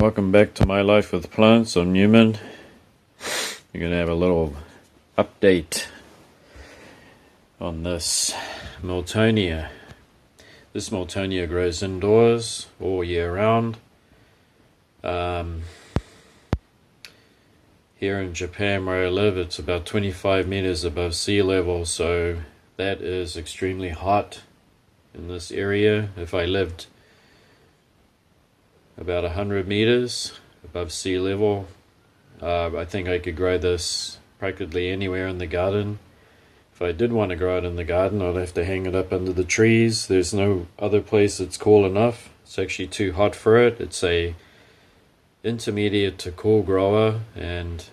welcome back to My Life with Plants. I'm Newman. We're going to have a little update on this Miltonia. This Miltonia grows indoors all year round. Here in Japan where I live, it's about 25 meters above sea level, so that is extremely hot in this area. If I lived about 100 meters above sea level, I think I could grow this practically anywhere in the garden. If I did want to grow it in the garden, I'd have to hang it up under the trees. There's no other place that's cool enough. It's actually too hot for it. It's a intermediate to cool grower, and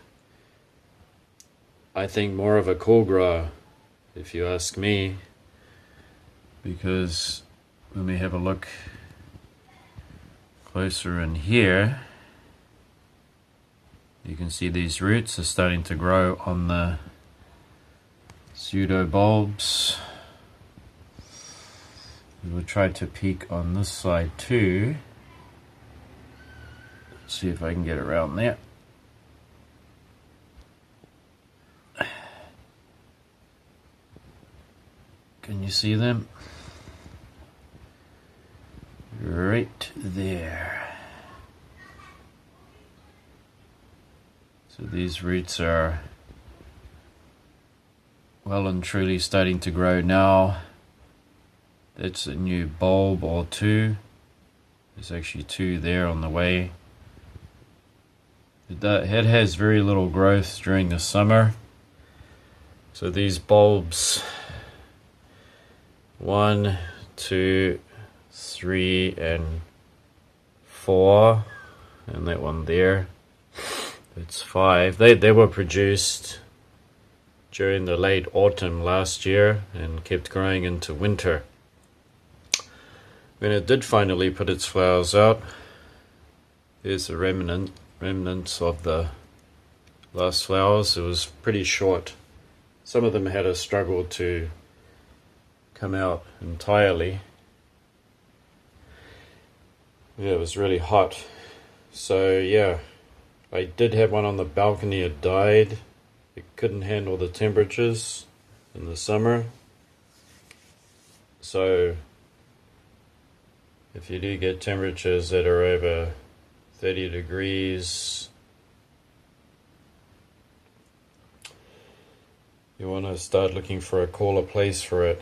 I think more of a cool grower, if you ask me, because when we have a look closer in here, you can see these roots are starting to grow on the pseudo bulbs. We will try to peek on this side too. Let's see if I can get around there. Can you see them? Right there. So these roots are well and truly starting to grow now. That's a new bulb or two. There's actually two there on the way. It has very little growth during the summer. So these bulbs, 1, 2, 3 and 4, and that one there, it's 5. They were produced during the late autumn last year and kept growing into winter. When it did finally put its flowers out, there's the remnants of the last flowers. It was pretty short. Some of them had a struggle to come out entirely. Yeah, it was really hot. So yeah, I did have one on the balcony. It died. It couldn't handle the temperatures in the summer. So if you do get temperatures that are over 30 degrees, you want to start looking for a cooler place for it.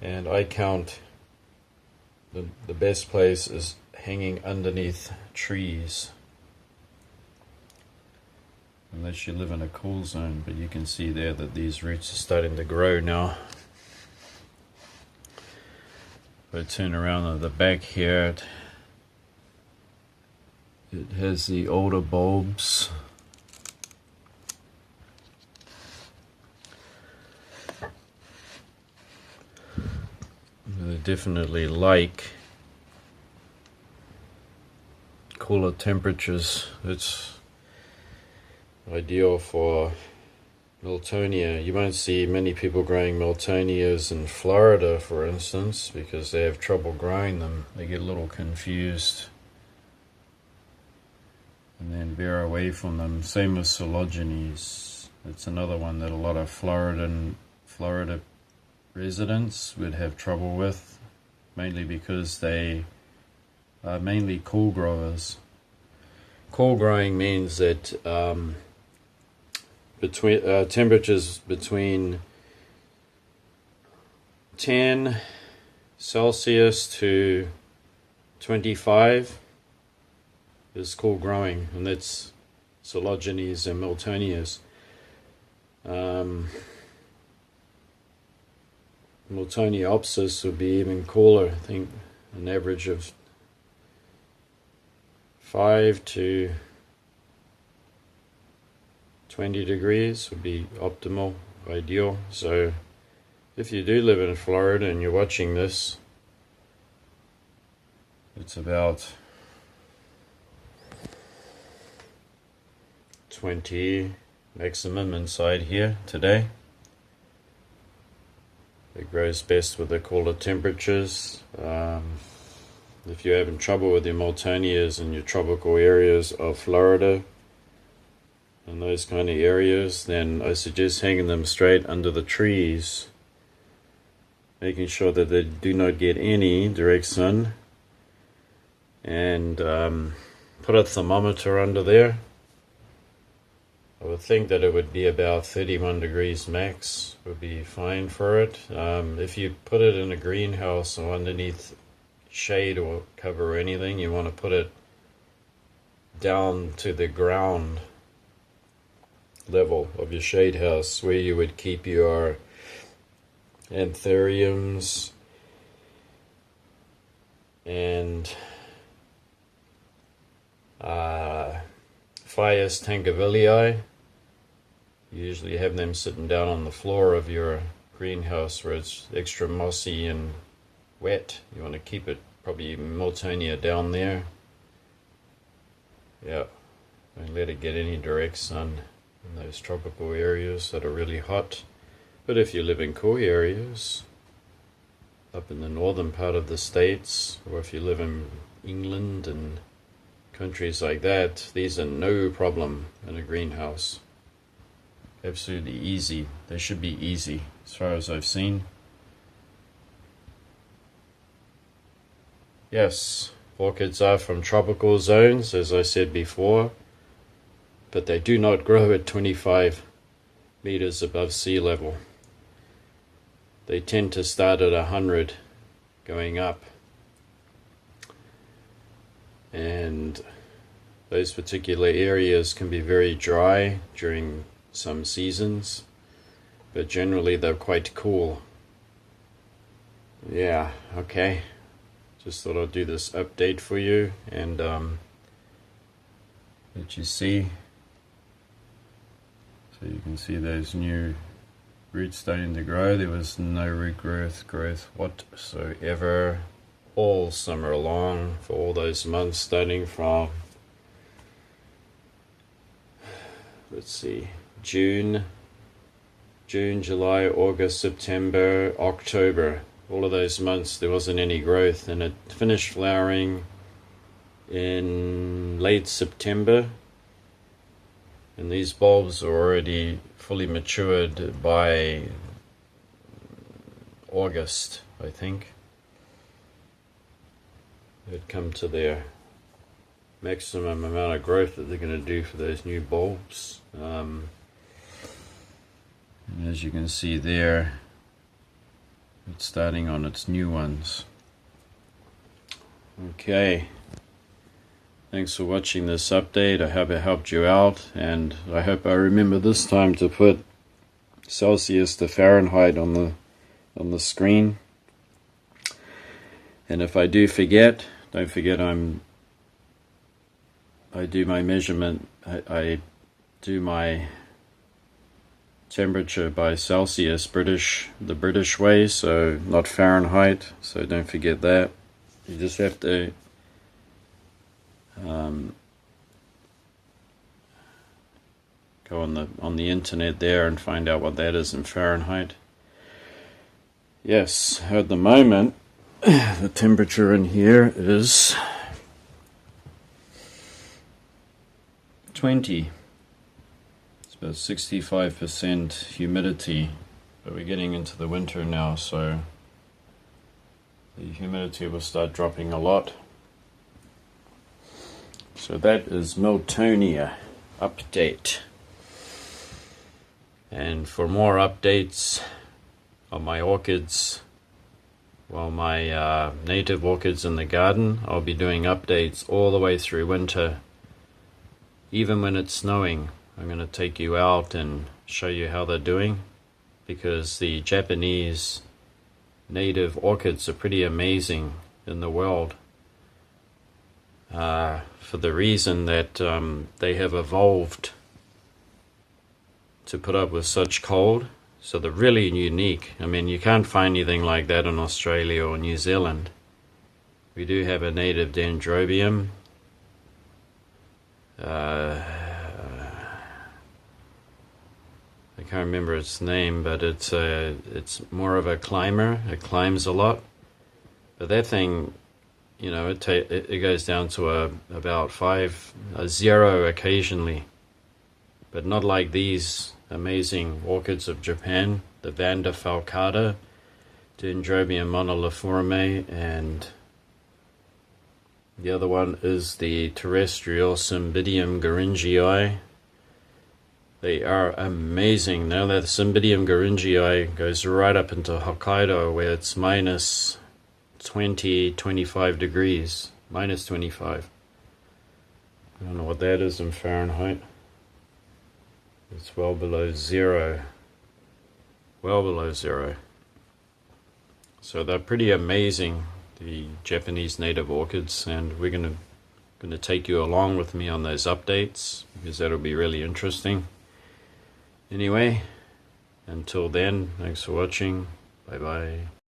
And I count the best place is hanging underneath trees, unless you live in a cool zone. But you can see there that these roots are starting to grow now. If I turn around at the back here, it has the older bulbs. They definitely like cooler temperatures. It's ideal for Miltonia. You won't see many people growing Miltonias in Florida, for instance, because they have trouble growing them. They get a little confused and then veer away from them. Same with Coleogenes. It's another one that a lot of Florida residents would have trouble with, mainly because they are mainly cool growers. Cool growing means that between temperatures between 10 Celsius to 25 is cool growing, and that's Coleogenes and Miltonias. Miltoniopsis would be even cooler. I think an average of 5 to 20 degrees would be optimal, ideal. So if you do live in Florida and you're watching this, it's about 20 maximum inside here today. It grows best with the cooler temperatures. if you're having trouble with your Miltonias in your tropical areas of Florida and those kind of areas, then I suggest hanging them straight under the trees, making sure that they do not get any direct sun, and put a thermometer under there. I would think that it would be about 31 degrees max would be fine for it. If you put it in a greenhouse or underneath shade or cover or anything, you want to put it down to the ground level of your shade house, where you would keep your anthuriums and Phaeus tankervillii. You usually have them sitting down on the floor of your greenhouse where it's extra mossy and wet. You want to keep it probably Miltonia down there. Yeah, don't let it get any direct sun in those tropical areas that are really hot. But if you live in cool areas up in the northern part of the States, or if you live in England and countries like that, these are no problem in a greenhouse. Absolutely easy. They should be easy as far as I've seen. Yes, orchids are from tropical zones, as I said before, but they do not grow at 25 meters above sea level. They tend to start at 100 going up. And those particular areas can be very dry during some seasons, but generally they're quite cool. Yeah, okay. Just thought I'd do this update for you and let you see. So you can see those new roots starting to grow. There was no root growth whatsoever all summer long for all those months, starting from, let's see, June, July, August, September, October. All of those months there wasn't any growth, and it finished flowering in late September, and these bulbs are already fully matured by August, I think. They'd come to their maximum amount of growth that they're going to do for those new bulbs. And as you can see there, it's starting on its new ones. Okay, thanks for watching this update. I hope it helped you out, and I hope I remember this time to put Celsius to Fahrenheit on the screen. And if I do forget, don't forget I do my measurement, I do my temperature by Celsius, the British way, so not Fahrenheit, so don't forget that. You just have to go on the internet there and find out what that is in Fahrenheit. Yes, at the moment the temperature in here is 20. It's about 65% humidity, but we're getting into the winter now, so the humidity will start dropping a lot. So that is Miltonia update. And for more updates on my orchids, well, my native orchids in the garden, I'll be doing updates all the way through winter. Even when it's snowing, I'm going to take you out and show you how they're doing, because the Japanese native orchids are pretty amazing in the world, for the reason that they have evolved to put up with such cold. So they're really unique. I mean, you can't find anything like that in Australia or New Zealand. We do have a native dendrobium. I can't remember its name, but it's more of a climber. It climbs a lot. But that thing you know, it goes down to about 0 occasionally, but not like these amazing orchids of Japan, the Vanda falcata, Dendrobium monoliforme, and the other one is the terrestrial Cymbidium Gueringii. They are amazing. Now that Cymbidium Gueringii goes right up into Hokkaido, where it's minus 20, 25 degrees. Minus 25. I don't know what that is in Fahrenheit. It's well below zero. Well below zero. So they're pretty amazing, the Japanese native orchids, and we're gonna take you along with me on those updates, because that'll be really interesting. Anyway, until then, thanks for watching. Bye bye.